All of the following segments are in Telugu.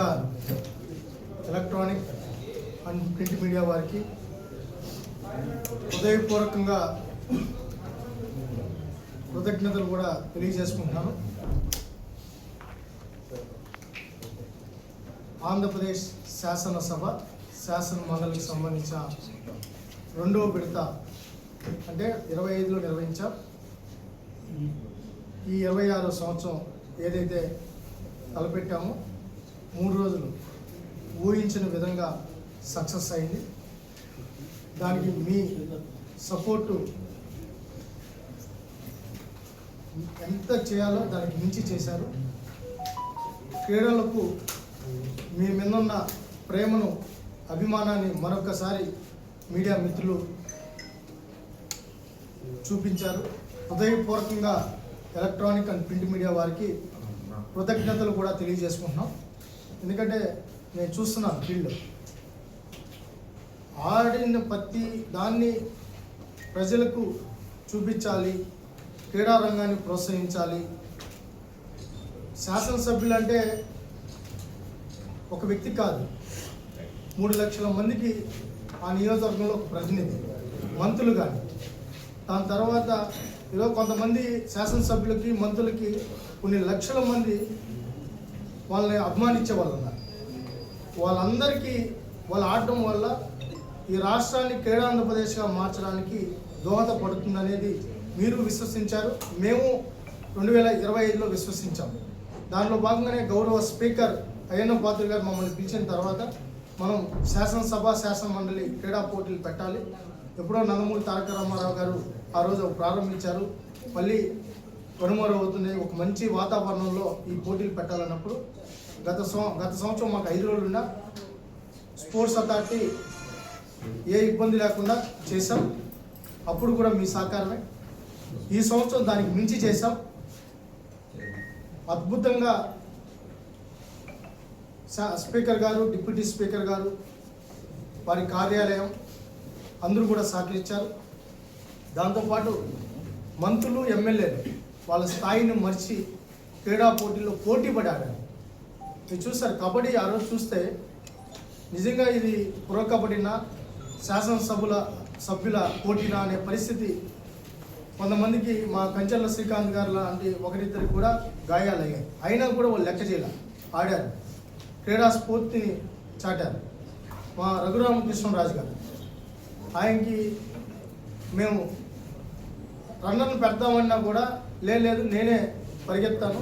ముందుగా ఎలక్ట్రానిక్ అండ్ ప్రింట్ మీడియా వారికి హృదయపూర్వకంగా కృతజ్ఞతలు కూడా తెలియజేసుకుంటున్నాను. ఆంధ్రప్రదేశ్ శాసనసభ శాసన మండలికి సంబంధించిన రెండవ విడత అంటే 25లో నిర్వహించాం. ఈ 26వ సంవత్సరం ఏదైతే తలపెట్టామో 3 రోజులు ఊహించిన విధంగా సక్సెస్ అయింది. దానికి మీ సపోర్టు ఎంత చేయాలో దానికి మించి చేశారు. క్రీడలకు మీ మీదున్న ప్రేమను అభిమానాన్ని మరొకసారి మీడియా మిత్రులు చూపించారు. హృదయపూర్వకంగా ఎలక్ట్రానిక్ అండ్ ప్రింట్ మీడియా వారికి కృతజ్ఞతలు కూడా తెలియజేసుకుంటున్నాం. ఎందుకంటే నేను చూస్తున్నాను ఫీల్డ్ ఆడిన ప్రతి దాన్ని ప్రజలకు చూపించాలి, క్రీడా రంగాన్ని ప్రోత్సహించాలి. శాసనసభ్యులు అంటే ఒక వ్యక్తి కాదు, 3 లక్షల మందికి ఆ నియోజకవర్గంలో ఒక ప్రతినిధి, మంత్రులు కానీ. దాని తర్వాత ఈరోజు కొంతమంది శాసనసభ్యులకి మంత్రులకి కొన్ని లక్షల మంది వాళ్ళని అభిమానించే వాళ్ళు ఉన్నారు. వాళ్ళందరికీ వాళ్ళు ఆడటం వల్ల ఈ రాష్ట్రాన్ని క్రీడా ఆంధ్రప్రదేశ్గా మార్చడానికి దోహదపడుతుందనేది మీరు విశ్వసించారు, మేము 2025లో విశ్వసించాము. దానిలో భాగంగానే గౌరవ స్పీకర్ అయ్యన్న పాత్రుడు గారు మమ్మల్ని పిలిచిన తర్వాత మనం శాసనసభ శాసన మండలి క్రీడా పోటీలు పెట్టాలి. ఎప్పుడో నందమూరి తారక రామారావు గారు ఆ రోజు ప్రారంభించారు, మళ్ళీ కనుమరుగవుతుంది. ఒక మంచి వాతావరణంలో ఈ పోటీలు పెట్టాలన్నప్పుడు గత సంవత్సరం మాకు 5 రోజులున్న స్పోర్ట్స్ అథారిటీ ఏ ఇబ్బంది లేకుండా చేసాం. అప్పుడు కూడా మీ సహకారమే. ఈ సంవత్సరం దానికి మించి చేసాం. అద్భుతంగా స్పీకర్ గారు, డిప్యూటీ స్పీకర్ గారు, వారి కార్యాలయం అందరూ కూడా సహకరించారు. దాంతోపాటు మంత్రులు, ఎమ్మెల్యేలు వాళ్ళ స్థాయిని మర్చి క్రీడా పోటీల్లో పోటీ పడి ఆడారు. మీరు చూస్తారు కబడ్డీ ఆ రోజు చూస్తే నిజంగా ఇది ప్రో కబడ్డీనా సభ్యుల పోటీనా అనే పరిస్థితి. కొంతమందికి మా కంచెల శ్రీకాంత్ గారు లాంటి ఒకరిద్దరికి కూడా గాయాలు అయ్యాయి. అయినా కూడా వాళ్ళు లెక్క చేయాలి, ఆడారు, క్రీడా స్ఫూర్తిని చాటారు. మా రఘురామకృష్ణరాజు గారు, ఆయనకి మేము రన్నర్ను పెడతామన్నా కూడా లేదు నేనే పరిగెత్తాను,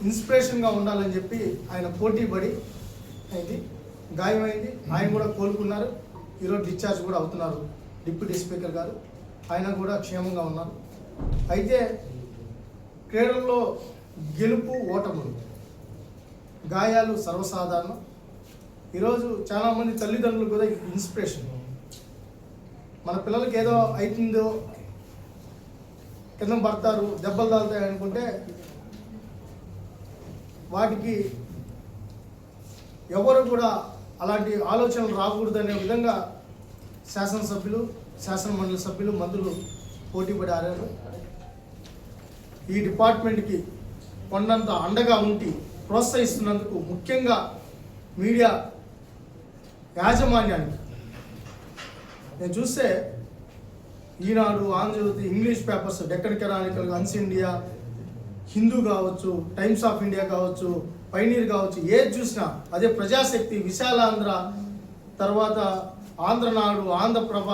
ఇన్స్పిరేషన్గా ఉండాలని చెప్పి ఆయన పోటీ పడి అయింది, గాయమైంది. ఆయన కూడా కోలుకున్నారు. ఈరోజు డిశ్చార్జ్ కూడా అవుతున్నారు డిప్యూటీ స్పీకర్ గారు, ఆయన కూడా క్షేమంగా ఉన్నారు. అయితే క్రీడల్లో గెలుపు ఓటములు, గాయాలు సర్వసాధారణం. ఈరోజు చాలామంది తల్లిదండ్రులు కూడా ఇన్స్పిరేషన్. మన పిల్లలకి ఏదో అవుతుందో, కింద పడతారు, దెబ్బలు తాగుతాయి అనుకుంటే వాటికి ఎవరు కూడా అలాంటి ఆలోచనలు రాకూడదనే విధంగా శాసనసభ్యులు, శాసన మండలి సభ్యులు, మంత్రులు పోటీపడి ఆడారు. ఈ డిపార్ట్మెంట్కి కొండంత అండగా ఉండి ప్రోత్సహిస్తున్నందుకు ముఖ్యంగా మీడియా యాజమాన్యానికి నేను చూస్తే Eenadu, Andhrajyothy, English papers, Deccan Chronicle, అన్స్ ఇండియా, హిందూ కావచ్చు, టైమ్స్ ఆఫ్ ఇండియా కావచ్చు, పైనీర్ కావచ్చు, ఏది చూసినా అదే ప్రజాశక్తి, విశాలాంధ్ర, తర్వాత ఆంధ్రనాడు, ఆంధ్రప్రభ,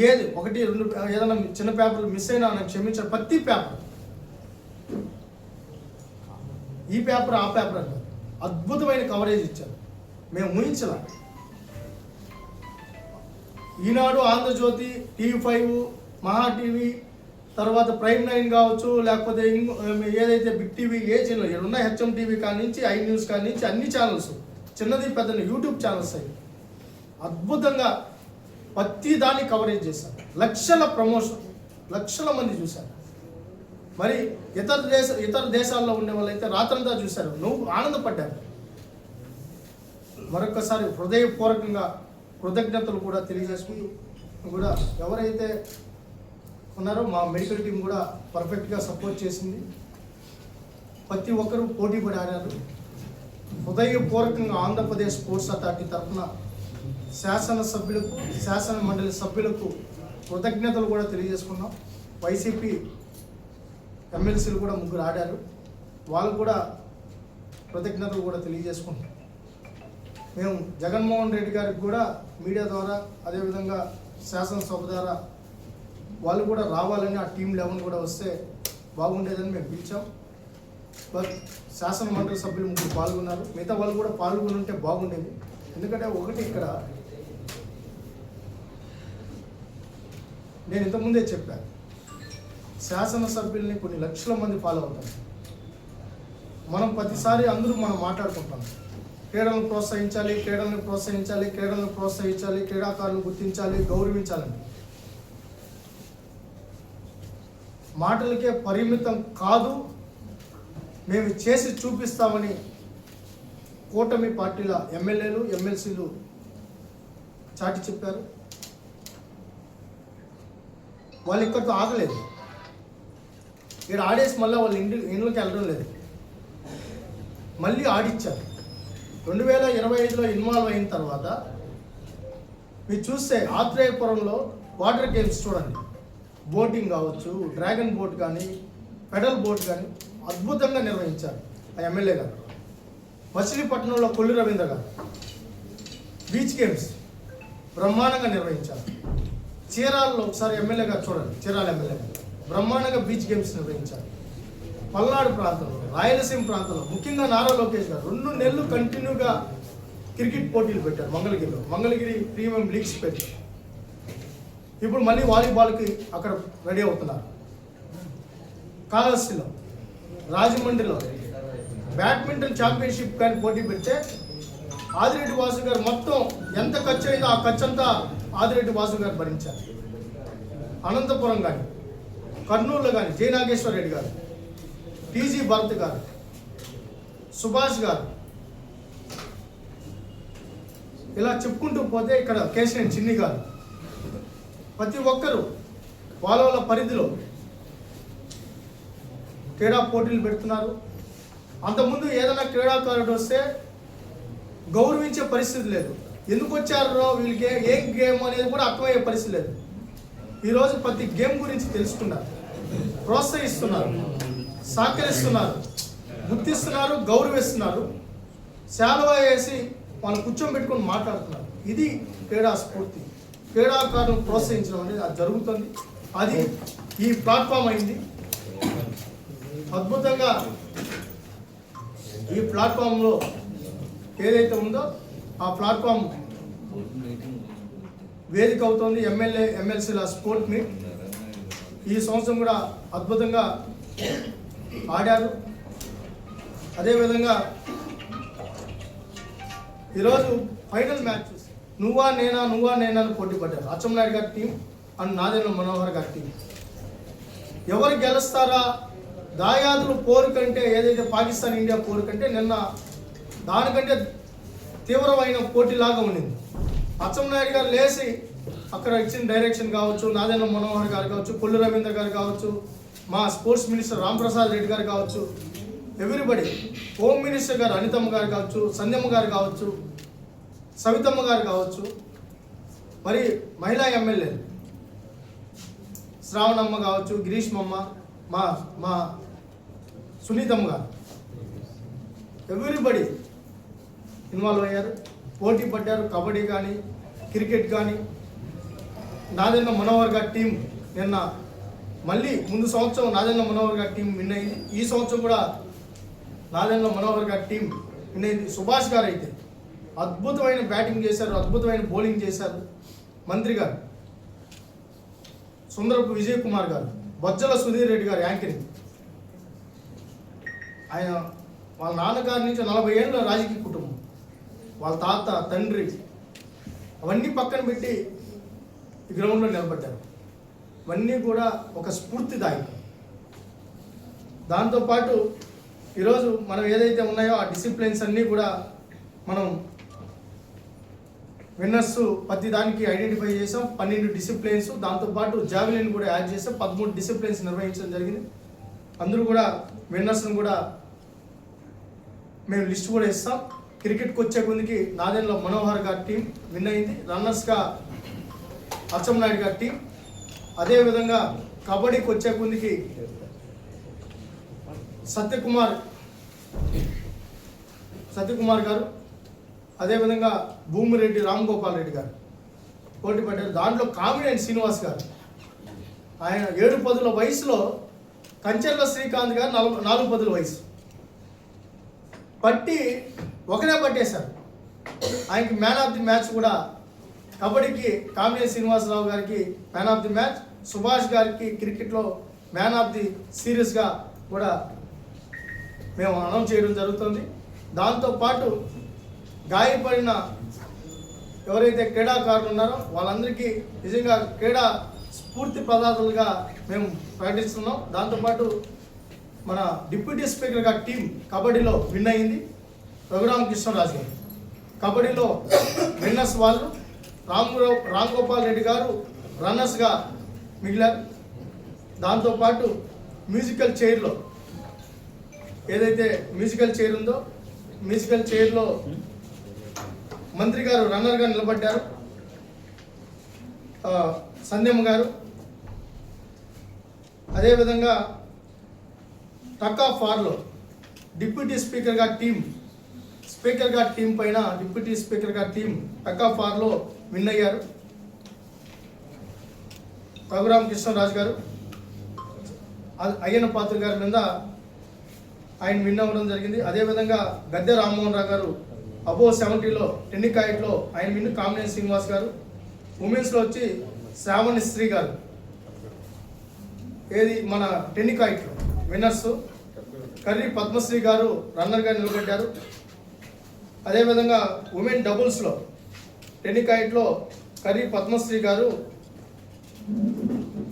ఏది 1, 2 ఏదైనా చిన్న పేపర్లు మిస్ అయినా నాకు క్షమించారు. ప్రతి పేపర్, ఈ పేపర్ ఆ పేపర్ అంటే అద్భుతమైన కవరేజ్ ఇచ్చారు. మేము ఊహించలే. ఈనాడు, ఆంధ్రజ్యోతి, TV5, మహా టీవీ, తర్వాత ప్రైమ్ 9 కావచ్చు, లేకపోతే ఏదైతే బిగ్ టీవీ, ఏ ఛానల్ ఇక్కడ ఉన్న HM టీవీ కాడి నుంచి, ఐ న్యూస్ కాడి నుంచి అన్ని ఛానల్స్, చిన్నది పెద్దది యూట్యూబ్ ఛానల్స్ అయ్యి అద్భుతంగా ప్రతి దాన్ని కవరేజ్ చేశారు. లక్షల ప్రమోషన్, లక్షల మంది చూశారు. మరి ఇతర దేశాల్లో ఉండే వాళ్ళైతే రాత్రంతా చూశారు, నువ్వు ఆనందపడ్డారు. మరొకసారి హృదయపూర్వకంగా కృతజ్ఞతలు కూడా తెలియజేసుకుంటూ కూడా ఎవరైతే ఉన్నారో మా మెడికల్ టీం కూడా పర్ఫెక్ట్గా సపోర్ట్ చేసింది. ప్రతి ఒక్కరూ పోటీ పడి ఆడారు. హృదయపూర్వకంగా ఆంధ్రప్రదేశ్ స్పోర్ట్స్ అథారిటీ తరఫున శాసనసభ్యులకు, శాసన మండలి సభ్యులకు కృతజ్ఞతలు కూడా తెలియజేసుకున్నాం. వైసీపీ ఎమ్మెల్సీలు కూడా 3 ఆడారు, వాళ్ళు కూడా కృతజ్ఞతలు కూడా తెలియజేసుకుంటాం. మేము జగన్మోహన్ రెడ్డి గారికి కూడా మీడియా ద్వారా, అదేవిధంగా శాసనసభ ద్వారా వాళ్ళు కూడా రావాలని, ఆ టీం 11 కూడా వస్తే బాగుండేదని మేము పిలిచాం. బట్ శాసన మండలి సభ్యులు 3 పాల్గొన్నారు, మిగతా వాళ్ళు కూడా పాల్గొని ఉంటే బాగుండేది. ఎందుకంటే ఒకటి, ఇక్కడ నేను ఇంతకుముందే చెప్పాను, శాసనసభ్యుల్ని కొన్ని లక్షల మంది ఫాలో అవుతారు. మనం ప్రతిసారి అందరూ మనం మాట్లాడుకుంటాం, క్రీడలను ప్రోత్సహించాలి, క్రీడలను ప్రోత్సహించాలి, క్రీడలను ప్రోత్సహించాలి, క్రీడాకారులను గుర్తించాలి, గౌరవించాలని. మాటలకే పరిమితం కాదు, మేము చేసి చూపిస్తామని కూటమి పార్టీల ఎమ్మెల్యేలు, ఎమ్మెల్సీలు చాటి చెప్పారు. వాళ్ళు ఇక్కడితో ఆగలేదు, ఇక్కడ ఆడేసి మళ్ళీ వాళ్ళ ఇంట్లోకి వెళ్ళడం లేదు, మళ్ళీ ఆడిచ్చారు. 2025లో ఇన్వాల్వ్ అయిన తర్వాత మీరు చూస్తే ఆత్రేయపురంలో వాటర్ గేమ్స్ చూడండి, బోటింగ్ కావచ్చు, డ్రాగన్ బోట్ కానీ, పెడల్ బోట్ కానీ అద్భుతంగా నిర్వహించారు ఆ ఎమ్మెల్యే గారు. మచిలీపట్నంలో కొల్లు రవీంద్ర గారు బీచ్ గేమ్స్ బ్రహ్మాండంగా నిర్వహించారు. చీరాలలో ఒకసారి ఎమ్మెల్యే గారు చూడండి, చీరాల ఎమ్మెల్యే గారు బ్రహ్మాండంగా బీచ్ గేమ్స్ నిర్వహించారు. పల్నాడు ప్రాంతంలో, రాయలసీమ ప్రాంతంలో, ముఖ్యంగా నారా లోకేష్ గారు 2 నెలలు కంటిన్యూగా క్రికెట్ పోటీలు పెట్టారు. మంగళగిరి ప్రీమియం లీగ్స్ పెట్టి ఇప్పుడు మళ్ళీ వాలీబాల్కి అక్కడ రెడీ అవుతున్నారు. కాళహస్తిలో, రాజమండ్రిలో బ్యాడ్మింటన్ ఛాంపియన్షిప్ కానీ పోటీ పెడితే ఆదిరెడ్డి వాసు గారు మొత్తం ఎంత ఖర్చు అయిందో ఆ ఖర్చు అంతా ఆదిరెడ్డి వాసు గారు భరించారు. అనంతపురం కానీ, కర్నూలులో కానీ జై నాగేశ్వర రెడ్డి గారు, టీజీ భరత్ గారు, సుభాష్ గారు, ఇలా చెప్పుకుంటూ పోతే ఇక్కడ కేశినేని చిన్ని గారు, ప్రతి ఒక్కరూ వాళ్ళ పరిధిలో క్రీడా పోటీలు పెడుతున్నారు. అంతకుముందు ఏదైనా క్రీడాకారుడు వస్తే గౌరవించే పరిస్థితి లేదు, ఎందుకు వచ్చారో వీళ్ళకి ఏం గేమ్ అనేది కూడా అర్థమయ్యే పరిస్థితి లేదు. ఈరోజు ప్రతి గేమ్ గురించి తెలుసుకున్నారు, ప్రోత్సహిస్తున్నారు, సహకరిస్తున్నారు, గుర్తిస్తున్నారు, గౌరవిస్తున్నారు, శాలువా వేసి వాళ్ళు కూర్చోబెట్టుకొని మాట్లాడుతున్నారు. ఇది క్రీడా స్ఫూర్తి. క్రీడాకారులను ప్రోత్సహించడం అనేది అది జరుగుతుంది. అది ఈ ప్లాట్ఫామ్ అయింది. అద్భుతంగా ఈ ప్లాట్ఫామ్లో ఏదైతే ఉందో ఆ ప్లాట్ఫామ్ వేదిక అవుతుంది. ఎమ్మెల్యే, ఎమ్మెల్సీల స్పోర్ట్ మీట్ ఈ సంవత్సరం కూడా అద్భుతంగా ఆడారు. అదేవిధంగా ఈరోజు ఫైనల్ మ్యాచ్ నువ్వా నేనా అని పోటీ పడ్డారు. అచ్చెన్నాయుడు గారి టీం అండ్ నాదెండ్ల మనోహర్ గారి టీం. ఎవరు గెలుస్తారా దాయాదులు పోరు కంటే, ఏదైతే పాకిస్తాన్ ఇండియా పోరు కంటే నిన్న దానికంటే తీవ్రమైన పోటీలాగా ఉండింది. అచ్చెన్నాయుడు గారు లేచి అక్కడ ఇచ్చిన డైరెక్షన్ కావచ్చు, నాదెండ్ల మనోహర్ గారు కావచ్చు, కొల్లు రవీంద్ర గారు కావచ్చు, మా స్పోర్ట్స్ మినిస్టర్ రాంప్రసాద్ రెడ్డి గారు కావచ్చు, ఎవ్రీబడి, హోమ్ మినిస్టర్ గారు అనితమ్మ గారు కావచ్చు, సంధ్యమ్మ గారు కావచ్చు, సవితమ్మ గారు కావచ్చు, మరి మహిళా ఎమ్మెల్యే శ్రావణమ్మ కావచ్చు, గిరీష్మమ్మ, మా సునీతమ్మ గారు, ఎవ్రీబడి ఇన్వాల్వ్ అయ్యారు, పోటీ పడ్డారు. కబడ్డీ కానీ, క్రికెట్ కానీ. నాదెండ్ల మనోహర్ గారి టీం నిన్న మళ్ళీ ముందు సంవత్సరం నాదెండ్ల మనోహర్ గారి టీం విన్ అయింది. ఈ సంవత్సరం కూడా నాదెండ్ల మనోహర్ గారి టీం విన్ అయింది. సుభాష్ గారు అయితే అద్భుతమైన బ్యాటింగ్ చేశారు, అద్భుతమైన బౌలింగ్ చేశారు. మంత్రి గారు, సుందరపు విజయ్ కుమార్ గారు, బొజ్జల సుధీర్ రెడ్డి గారు యాంకరింగ్. ఆయన వాళ్ళ నాన్నగారి నుంచి 40 ఏళ్ళ రాజకీయ కుటుంబం, వాళ్ళ తాత, తండ్రి అవన్నీ పక్కన పెట్టి ఈ గ్రౌండ్లో నిలబడ్డారు. ఇవన్నీ కూడా ఒక స్ఫూర్తిదాయకం. దాంతోపాటు ఈరోజు మనం ఏదైతే ఉన్నాయో ఆ డిసిప్లిన్స్ అన్నీ కూడా మనం విన్నర్స్ ప్రతి దానికి ఐడెంటిఫై చేసాం. 12 డిసిప్లిన్స్, దాంతోపాటు జావెలిన్ కూడా యాడ్ చేసాం. 13 డిసిప్లిన్స్ నిర్వహించడం జరిగింది. అందరూ కూడా విన్నర్స్ని కూడా మేము లిస్ట్ కూడా ఇస్తాం. క్రికెట్కి వచ్చే కొద్దికి నాదెండ్ల మనోహర్ గారి టీం విన్ అయింది, రన్నర్స్గా అచ్చెన్నాయుడు గారి టీం. అదేవిధంగా కబడ్డీకి వచ్చే కొద్దికి సత్యకుమార్ గారు, అదేవిధంగా భూమిరెడ్డి రామ్ గోపాల్ రెడ్డి గారు పోటీ పడ్డారు. దాంట్లో కామినేని శ్రీనివాస్ గారు, ఆయన 7 పదుల వయసులో కంచెర్ల శ్రీకాంత్ గారు 4 పదుల వయసు పట్టి ఒకరే పట్టేశారు. ఆయనకి మ్యాన్ ఆఫ్ ది మ్యాచ్ కూడా కబడ్డీకి కామినేని శ్రీనివాసరావు గారికి man of the match, Subhash గారికి క్రికెట్లో మ్యాన్ ఆఫ్ ది సిరీస్గా కూడా మేము అనౌన్స్ చేయడం జరుగుతుంది. దాంతోపాటు గాయపడిన ఎవరైతే క్రీడాకారులు ఉన్నారో వాళ్ళందరికీ నిజంగా క్రీడా స్ఫూర్తి ప్రదాతలుగా మేము ప్రకటిస్తున్నాం. దాంతోపాటు మన డిప్యూటీ స్పీకర్గా టీం కబడ్డీలో విన్ అయింది రఘురామకృష్ణరాజు గారు. కబడ్డీలో విన్నర్స్ వాళ్ళు రామ్ గోపాల్ రెడ్డి గారు రన్నర్స్గా మిగిలారు. దాంతోపాటు మ్యూజికల్ చైర్లో ఏదైతే మ్యూజికల్ చైర్ ఉందో మ్యూజికల్ చైర్లో మంత్రి గారు రన్నర్గా నిలబడ్డారు, సంధ్యమ్మ గారు. అదేవిధంగా టక్ ఆఫ్ వార్లో డిప్యూటీ స్పీకర్గా టీం పైన డిప్యూటీ స్పీకర్గా టీం టక్ ఆఫ్ వార్లో విన్ అయ్యారు రఘురామకృష్ణరాజు గారు. అయ్యన్న పాత్ర గారి మీద ఆయన విన్ అవ్వడం జరిగింది. అదేవిధంగా గద్దె రామ్మోహన్ రావు గారు అబోవ్ 70లో టెన్నికాయిట్లో ఆయన విన్, కామినేని శ్రీనివాస్ గారు. ఉమెన్స్లో వచ్చి శ్రావణి శ్రీ గారు ఏది మన టెన్నికాయిట్లో విన్నర్స్. కర్రీ పద్మశ్రీ గారు రన్నర్గా నిలబడ్డారు. అదేవిధంగా ఉమెన్ డబుల్స్లో టెన్నికాయిట్లో కర్రీ పద్మశ్రీ గారు,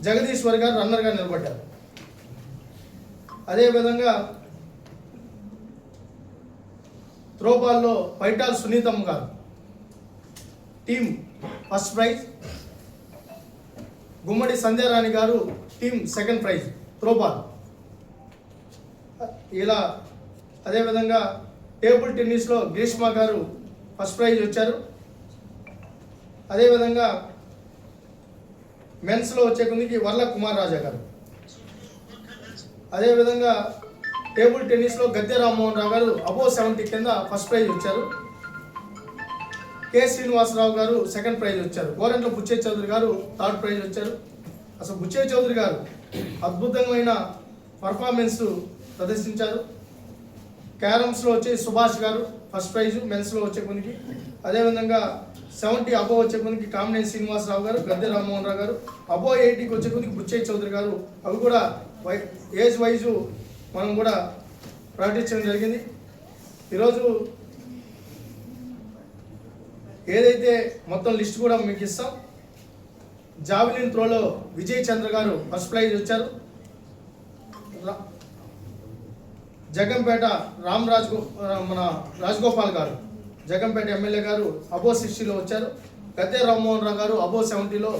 జగదీశ్వర్ గారు రన్నర్గా నిలబడ్డారు. అదేవిధంగా త్రోబాల్లో పైటాల్ సునీతమ్మ గారు టీం ఫస్ట్ ప్రైజ్, గుమ్మడి సంధ్యారాణి గారు టీం సెకండ్ ప్రైజ్ త్రోబాల్. ఇలా అదేవిధంగా టేబుల్ టెన్నిస్లో గ్రీష్మ గారు ఫస్ట్ ప్రైజ్ వచ్చారు. అదేవిధంగా మెన్స్లో వచ్చే కొద్దికి వర్ల కుమార్ రాజా గారు. అదేవిధంగా టేబుల్ టెన్నిస్లో గద్దె రామ్మోహన్ రావు గారు అబోవ్ 70 కింద ఫస్ట్ ప్రైజ్ వచ్చారు. కె శ్రీనివాసరావు గారు సెకండ్ ప్రైజ్ వచ్చారు. గోరంట్ల బుచ్చయ్య చౌదరి గారు థర్డ్ ప్రైజ్ వచ్చారు. అసలు బుచ్చయ్య చౌదరి గారు అద్భుతమైన పర్ఫార్మెన్స్ ప్రదర్శించారు. క్యారమ్స్లో వచ్చి సుభాష్ గారు ఫస్ట్ ప్రైజ్ మెన్స్లో వచ్చే కొనికి. అదేవిధంగా 70 అబోవ్ వచ్చే కొనికి కామినేని శ్రీనివాసరావు గారు, గద్దె రామ్మోహన్ రావు గారు. అబోవ్ 80కి వచ్చే కొనికి బుచ్చయ్య చౌదరి గారు. అవి కూడా ఏజ్ వైజు మనం కూడా ప్రకటించడం జరిగింది. ఈరోజు ఏదైతే మొత్తం లిస్ట్ కూడా మీకు ఇస్తాం. జావెలిన్ త్రోలో విజయ్ చంద్ర గారు ఫస్ట్ ప్రైజ్ వచ్చారు. జగంపేట మన రాజగోపాల్ గారు జగంపేట ఎమ్మెల్యే గారు అబోవ్ 60లో వచ్చారు. గద్దె రామ్మోహన్ రావు గారు అబోవ్ 70లో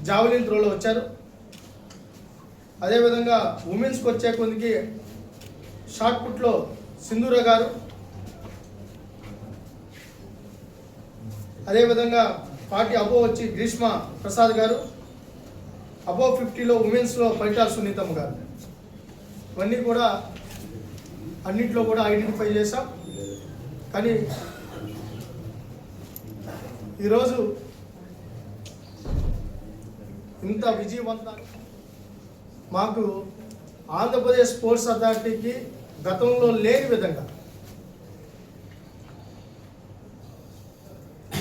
జావెలిన్ త్రోలో వచ్చారు. అదేవిధంగా ఉమెన్స్కి వచ్చే కొద్దికి షార్ట్ పుట్లో సింధూర గారు. అదేవిధంగా 40 అబోవ్ వచ్చి గ్రీష్మ ప్రసాద్ గారు. అబోవ్ 50లో ఉమెన్స్లో పైటాల్ సునీతమ్మ గారు. ఇవన్నీ కూడా అన్నింటిలో కూడా ఐడెంటిఫై చేశాం. కానీ ఈరోజు ఇంత విజయవంతంగా మాకు ఆంధ్రప్రదేశ్ స్పోర్ట్స్ అథారిటీకి గతంలో లేని విధంగా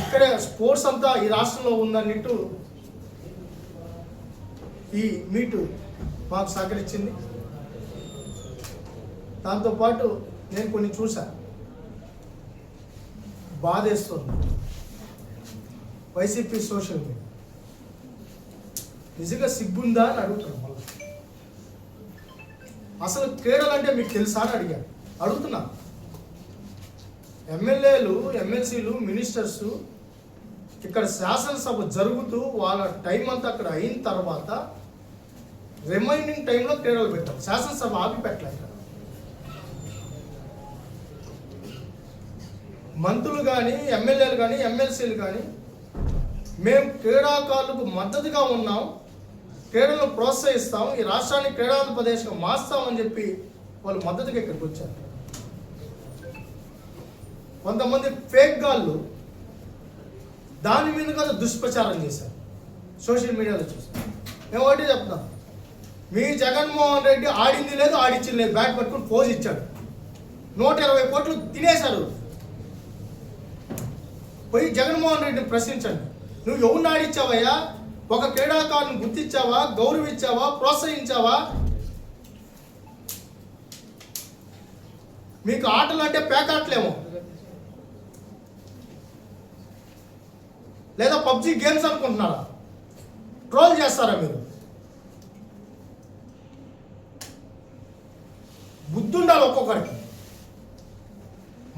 ఇక్కడే స్పోర్ట్స్ అంతా ఈ రాష్ట్రంలో ఉందన్నట్టు ఈ మీటు మాకు సహకరించింది. దాంతోపాటు నేను కొన్ని చూశాను, బాధేస్తుంది. వైసీపీ సోషల్ మీడియా నిజంగా సిగ్గుందా అని అడుగుతున్నాను. మళ్ళీ అసలు క్రీడలు అంటే మీకు తెలుసా అని అడుగుతున్నా. ఎమ్మెల్యేలు, ఎమ్మెల్సీలు, మినిస్టర్స్ ఇక్కడ శాసనసభ జరుగుతూ వాళ్ళ టైం అంతా అక్కడ అయిన తర్వాత రిమైనింగ్ టైంలో క్రీడలు పెట్టారు. శాసనసభ ఆపి పెట్టలేదు. మంత్రులు కానీ, ఎమ్మెల్యేలు కానీ, ఎమ్మెల్సీలు కానీ మేము క్రీడాకారులకు మద్దతుగా ఉన్నాం, క్రీడలను ప్రోత్సహిస్తాం, ఈ రాష్ట్రాన్ని క్రీడాంధ్రప్రదేశ్గా మార్స్తామని చెప్పి వాళ్ళు మద్దతుగా ఇక్కడికి వచ్చారు. కొంతమంది ఫేక్ గాళ్ళు దాని మీద కూడా దుష్ప్రచారం చేశారు. సోషల్ మీడియాలో చూసాం. మేము ఒకటి చెప్తాం, మీ జగన్మోహన్ రెడ్డి ఆడింది లేదు, ఆడించింది లేదు, బ్యాట్ పట్టుకుని పోజ్ ఇచ్చాడు. 120 కోట్లు తినేశారు. పోయి జగన్మోహన్ రెడ్డిని ప్రశ్నించండి, నువ్వు ఎవరిని ఆడిచ్చావయ్యా? ఒక క్రీడాకారుని గుర్తించావా, గౌరవించావా, ప్రోత్సహించావా? మీకు ఆటలు అంటే పేకాట్లేమో, లేదా పబ్జి గేమ్స్ అనుకుంటున్నారా? ట్రోల్ చేస్తారా మీరు? బుద్ధి ఉండాలి ఒక్కొక్కరికి.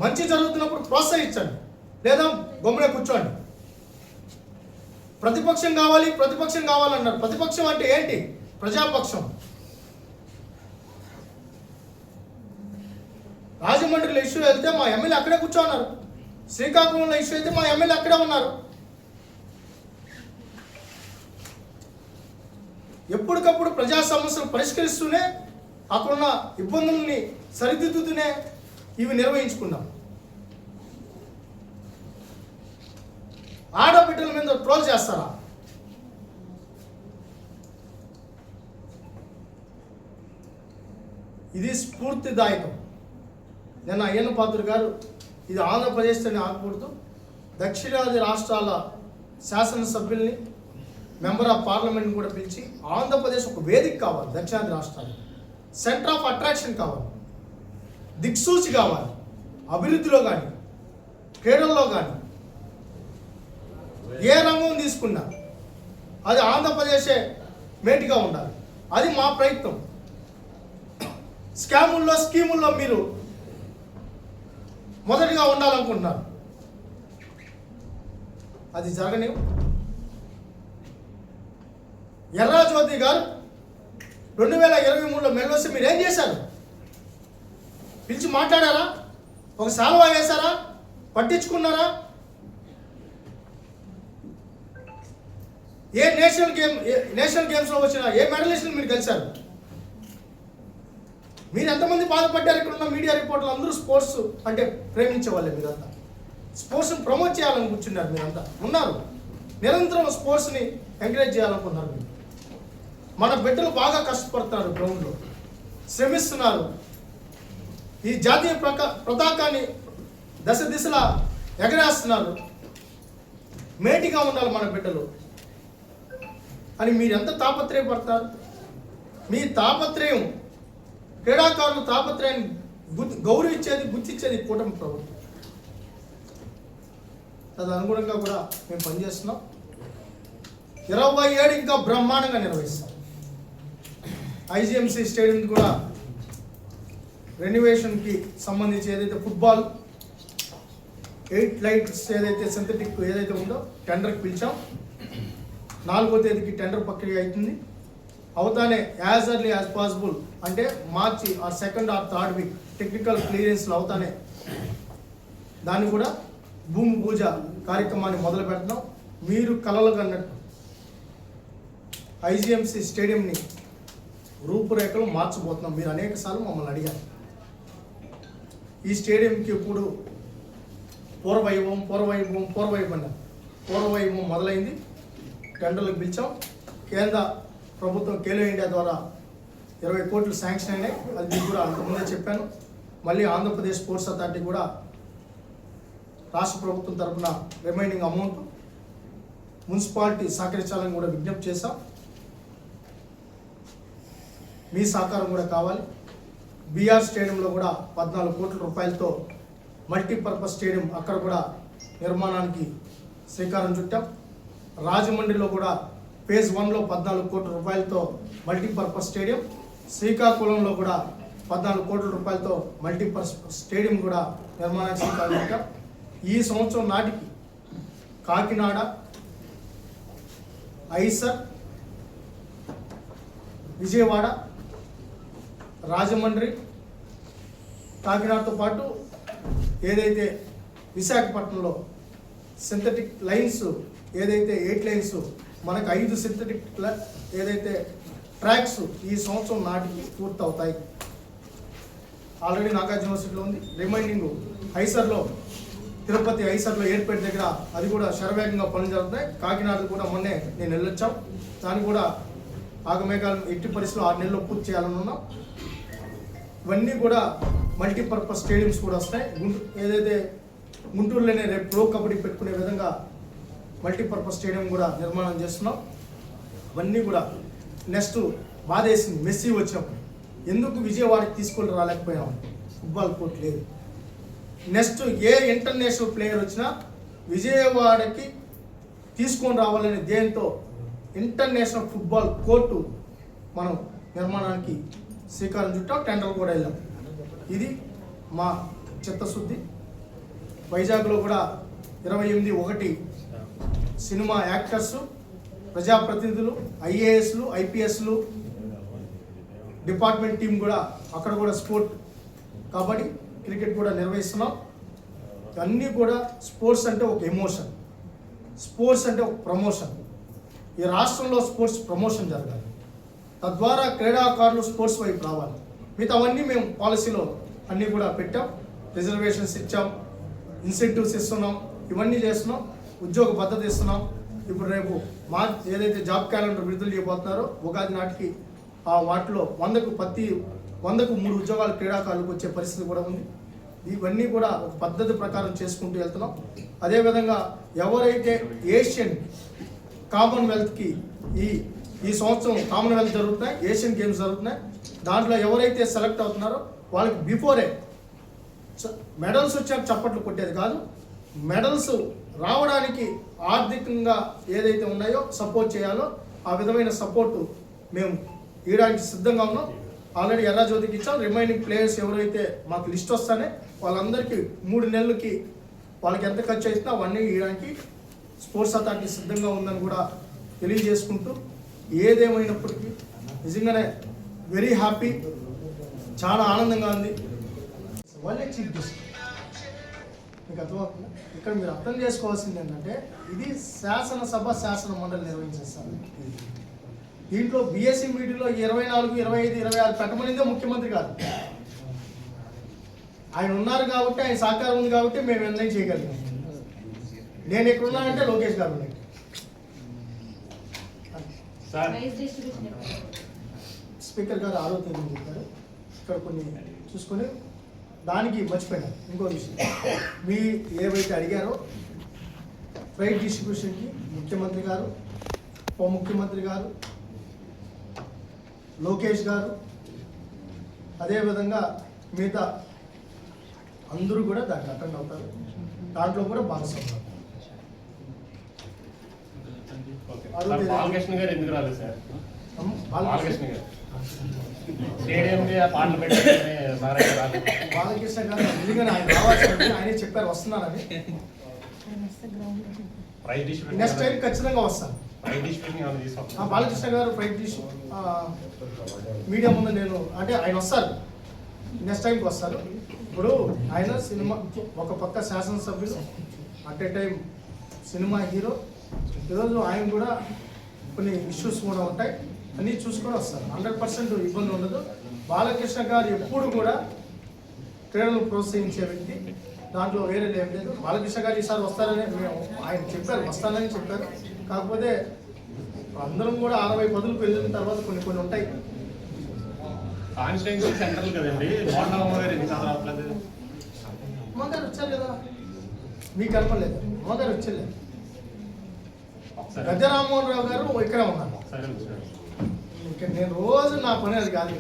మంచి జరుగుతున్నప్పుడు ప్రోత్సహించండి, లేదా గమ్మునే కూర్చోండి. ప్రతిపక్షం కావాలి, ప్రతిపక్షం కావాలన్నారు. ప్రతిపక్షం అంటే ఏంటి? ప్రజాపక్షం. రాజమండ్రిలో ఇష్యూ వెళ్తే మా ఎమ్మెల్యే అక్కడే కూర్చోన్నారు. శ్రీకాకుళంలో ఇష్యూ అయితే మా ఎమ్మెల్యే అక్కడే ఉన్నారు. ఎప్పటికప్పుడు ప్రజా సమస్యలు పరిష్కరిస్తూనే, అక్కడున్న ఇబ్బందుల్ని సరిదిద్దుతూనే ఇవి నిర్వహించుకున్నాం. ఆడబిడ్డల మీద ట్రోల్ చేస్తారా? ఇది స్ఫూర్తిదాయకం. నేను అయ్యన్న పాత్రుడు గారు ఇది ఆంధ్రప్రదేశ్ అని ఆగకూడదు, దక్షిణాది రాష్ట్రాల శాసనసభ్యుల్ని, మెంబర్ ఆఫ్ పార్లమెంట్ని కూడా పిలిచి ఆంధ్రప్రదేశ్ ఒక వేదిక కావాలి. దక్షిణాది రాష్ట్రాలు సెంటర్ ఆఫ్ అట్రాక్షన్ కావాలి, దిక్సూచి కావాలి. అభివృద్ధిలో కానీ, క్రీడల్లో కానీ, ఏ రంగం తీసుకున్నా అది ఆంధ్రప్రదేశే మేటిగా ఉండాలి. అది మా ప్రయత్నం. స్కాముల్లో, స్కీముల్లో మీరు మొదటిగా ఉండాలనుకుంటున్నారు, అది జరగని. ఎర్రాజ్యోతి గారు 2023లో మెల్లొస్తే మీరు ఏం చేశారు? పిలిచి మాట్లాడారా? ఒక సాల్వా వేశారా? పట్టించుకున్నారా? ఏ నేషనల్ గేమ్స్లో వచ్చిన ఏ మెడలిస్టులు మీరు గెలిచారు? మీరు ఎంతమంది బాధపడ్డారు? ఇక్కడ ఉన్న మీడియా రిపోర్టర్లు అందరూ స్పోర్ట్స్ అంటే ప్రేమించే వాళ్ళే. మీరంతా స్పోర్ట్స్ని ప్రమోట్ చేయాలని కూర్చున్నారు. మీరంతా ఉన్నారు, నిరంతరం స్పోర్ట్స్ని ఎంకరేజ్ చేయాలనుకున్నారు. మీరు మన బిడ్డలు బాగా కష్టపడుతున్నారు, గ్రౌండ్లో శ్రమిస్తున్నారు. ఈ జాతీయ పతాకాన్ని దశ దిశలా ఎగరేస్తున్నారు. మేటిగా ఉండాలి మన బిడ్డలు అని మీరు ఎంత తాపత్రయపడతారు? మీ తాపత్రయం, క్రీడాకారుల తాపత్రయాన్ని గౌరవించేది, గుర్తించేది కూటమి ప్రభుత్వం. తదనుగుణంగా కూడా మేము పనిచేస్తున్నాం. 27 ఇంకా బ్రహ్మాండంగా నిర్వహిస్తాం. ఐజీఎంసీ స్టేడియం కూడా రెన్యువేషన్కి సంబంధించి ఏదైతే ఫుట్బాల్ 8 లైట్స్ ఏదైతే సింథటిక్ ఏదైతే ఉందో టెండర్కి పిలిచాం. 4వ తేదీకి టెండర్ ప్రక్రియ అవుతుంది. అవుతానే యాజ్ ఎర్లీ యాజ్ పాసిబుల్, అంటే మార్చి ఆ 2nd or 3rd week technical క్లియరెన్స్లు అవుతానే దాన్ని కూడా భూమి పూజ కార్యక్రమాన్ని మొదలు పెడుతున్నాం. మీరు కలలు కన్నట్టు ఐజీఎంసీ స్టేడియంని రూపురేఖలు మార్చబోతున్నాం. మీరు అనేక సార్లు మమ్మల్ని అడిగారు. ఈ స్టేడియంకి ఇప్పుడు పూర్వవైభవం మొదలైంది. టెండర్లకు పిలిచాం. కేంద్ర ప్రభుత్వం ఖేలో ఇండియా ద్వారా 20 కోట్లు శాంక్షన్ అయినాయి. అది మీకు కూడా అంతకుముందే చెప్పాను. మళ్ళీ ఆంధ్రప్రదేశ్ స్పోర్ట్స్ అథారిటీ కూడా రాష్ట్ర ప్రభుత్వం తరఫున రిమైనింగ్ అమౌంట్ మున్సిపాలిటీ సహకరించాలని కూడా విజ్ఞప్తి చేశాం. మీ సహకారం కూడా కావాలి. బీఆర్ స్టేడియంలో కూడా 14 కోట్ల రూపాయలతో మల్టీపర్పస్ స్టేడియం అక్కడ కూడా నిర్మాణానికి శ్రీకారం చుట్టాం. రాజమండ్రిలో కూడా ఫేజ్ 1లో 14 కోట్ల రూపాయలతో మల్టీపర్పస్ స్టేడియం, శ్రీకాకుళంలో కూడా 14 కోట్ల రూపాయలతో మల్టీపర్పస్ స్టేడియం కూడా నిర్మాణానికి శ్రీకారం చుట్టాం. ఈ సంవత్సరం నాటికి కాకినాడ, ఐసర్, విజయవాడ, రాజమండ్రి, కాకినాడతో పాటు ఏదైతే విశాఖపట్నంలో సింథటిక్ లైన్స్ ఏదైతే 8 లైన్స్ మనకు 5 సింథటిక్ ఏదైతే ట్రాక్స్ ఈ సంవత్సరం నాటికి పూర్తవుతాయి. ఆల్రెడీ నాగార్జున యూనివర్సిటీలో ఉంది. రిమైనింగ్ ఐసర్లో తిరుపతి ఐసర్లో ఎయిర్పోర్ట్ దగ్గర అది కూడా శరవేగంగా పనులు జరుగుతాయి. కాకినాడ కూడా మొన్నే నేను వెళ్ళొచ్చాం. దాన్ని కూడా ఆగమేఘాలు ఎట్టి పరిస్థితుల్లో 6 నెలల్లో పూర్తి చేయాలని ఉన్నాం. ఇవన్నీ కూడా మల్టీపర్పస్ స్టేడియంస్ కూడా వస్తాయి. ఏదైతే గుంటూరులోనే రేపు ప్రో కబడ్డీ పెట్టుకునే విధంగా మల్టీపర్పస్ స్టేడియం కూడా నిర్మాణం చేస్తున్నాం. అవన్నీ కూడా నెక్స్ట్ బాధేసింది మెస్సీ వచ్చినప్పుడు ఎందుకు విజయవాడకి తీసుకొని రాలేకపోయాము, ఫుట్బాల్ కోర్ట్ లేదు. నెక్స్ట్ ఏ ఇంటర్నేషనల్ ప్లేయర్ వచ్చినా విజయవాడకి తీసుకొని రావాలనే ధ్యేయంతో ఇంటర్నేషనల్ ఫుట్బాల్ కోర్టు మనం నిర్మాణానికి శ్రీకారం చుట్టాం. టెండర్ కూడా వెళ్ళాం. ఇది మా చిత్తశుద్ధి. వైజాగ్లో కూడా 28 సినిమా యాక్టర్స్, ప్రజాప్రతినిధులు, ఐఏఎస్లు, ఐపీఎస్లు డిపార్ట్మెంట్ టీం కూడా అక్కడ కూడా స్పోర్ట్ కబడ్డీ క్రికెట్ కూడా నిర్వహిస్తున్నాం. అన్నీ కూడా స్పోర్ట్స్ అంటే ఒక ఎమోషన్, స్పోర్ట్స్ అంటే ఒక ప్రమోషన్. ఈ రాష్ట్రంలో స్పోర్ట్స్ ప్రమోషన్ జరగాలి, తద్వారా క్రీడాకారులు స్పోర్ట్స్ వైపు రావాలి. మిగతా అవన్నీ మేము పాలసీలో అన్నీ కూడా పెట్టాం. రిజర్వేషన్స్ ఇచ్చాం, ఇన్సెంటివ్స్ ఇస్తున్నాం, ఇవన్నీ చేస్తున్నాం. ఉద్యోగ భద్రత ఇస్తున్నాం. ఇప్పుడు రేపు ఏదైతే జాబ్ క్యాలెండర్ విడుదల చేయబోతున్నారో ఉగాది నాటికి ఆ వాటిలో 100కు 3 ఉద్యోగాలు క్రీడాకారులకు వచ్చే పరిస్థితి కూడా ఉంది. ఇవన్నీ కూడా ఒక పద్ధతి ప్రకారం చేసుకుంటూ వెళ్తున్నాం. అదేవిధంగా ఎవరైతే ఏషియన్ కామన్వెల్త్కి ఈ సంవత్సరం కామన్వెల్త్ జరుగుతున్నాయి, ఏషియన్ గేమ్స్ జరుగుతున్నాయి. దాంట్లో ఎవరైతే సెలెక్ట్ అవుతున్నారో వాళ్ళకి బిఫోరే మెడల్స్ వచ్చాక చప్పట్లు కొట్టేది కాదు, మెడల్స్ రావడానికి ఆర్థికంగా ఏదైతే ఉన్నాయో సపోర్ట్ చేయాలో ఆ విధమైన సపోర్టు మేము ఇవ్వడానికి సిద్ధంగా ఉన్నాం. ఆల్రెడీ ఎర్రజ్యోతికి ఇచ్చాం. రిమైనింగ్ ప్లేయర్స్ ఎవరైతే మాకు లిస్ట్ వస్తానే వాళ్ళందరికీ 3 నెలలకి వాళ్ళకి ఎంత ఖర్చు అవుతుందో అవన్నీ ఇవ్వడానికి స్పోర్ట్స్ అథారిటీ సిద్ధంగా ఉందని కూడా తెలియజేసుకుంటూ, ఏదేమైనప్పటికీ నిజంగానే వెరీ హ్యాపీ, చాలా ఆనందంగా ఉంది. వాళ్ళే చీఫ్ గెస్ట్. మీకు అర్థమవుతుందా? ఇక్కడ మీరు అర్థం చేసుకోవాల్సింది ఏంటంటే ఇది శాసనసభ శాసన మండలి నిర్వహించేస్తారు. దీంట్లో బీఎస్సీ మీటింగ్లో 24, 25, 26 పెట్టమనిందే ముఖ్యమంత్రి కాదు. ఆయన ఉన్నారు కాబట్టి, ఆయన సహకారం ఉంది కాబట్టి మేము నిర్ణయం చేయగలిగాం. నేను ఎక్కడున్నానంటే లోకేష్ గారు ఉన్నాయి. స్పీకర్ గారు 6వ తేదీ చెప్పారు. ఇక్కడ కొన్ని చూసుకొని దానికి మర్చిపోయినారు. ఇంకో విషయం, మీ ఏవైతే అడిగారో ప్రైజ్ డిస్ట్రిబ్యూషన్కి ముఖ్యమంత్రి గారు, ఉప ముఖ్యమంత్రి గారు, లోకేష్ గారు, అదేవిధంగా మిగతా అందరూ కూడా దానికి అటెండ్ అవుతారు. దాంట్లో కూడా భాగస్వామ్యం. బాలకృష్ణ గారు ఎందుకు రాలేదు సార్? బాలకృష్ణ గారు బాలకృష్ణ గారు నిజంగానే ఆయన రావాల్సి ఆయనే చెప్పారు వస్తున్నానని. నెక్స్ట్ టైం ఖచ్చితంగా వస్తాను. బాలకృష్ణ గారు ప్రైజ్ డిష్ మీడియా ముందు నేను అంటే ఆయన వస్తారు, నెక్స్ట్ టైంకి వస్తారు. ఇప్పుడు ఆయన సినిమా ఒక పక్క శాసనసభ్యులు, at a time cinema hero. ఈరోజు ఆయన కూడా కొన్ని ఇష్యూస్ కూడా ఉంటాయి, అన్నీ చూసుకొని వస్తారు. 100% ఇబ్బంది ఉండదు. బాలకృష్ణ గారు ఎప్పుడు కూడా క్రీడలు ప్రోత్సహించే వ్యక్తి, దాంట్లో వేరే ఏం లేదు. బాలకృష్ణ గారు ఈసారి వస్తారని మేము ఆయన చెప్పారు, వస్తానని చెప్పారు. కాకపోతే అందరం కూడా 60 పదులకు వెళ్ళిన తర్వాత కొన్ని ఉంటాయి. కాన్స్టిట్యున్సీ సెంట్రల్ కదండి, మోదారు వచ్చారు కదా, మీకు కనపడలేదు. మోదారు వచ్చలేదు. గద్దె రామ్మోహన్ రావు గారు ఇక్కడే ఉన్నారు. ఇక్కడ నేను రోజు నా పని అది కాదు.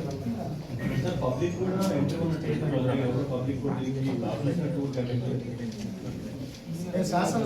నేను శాసన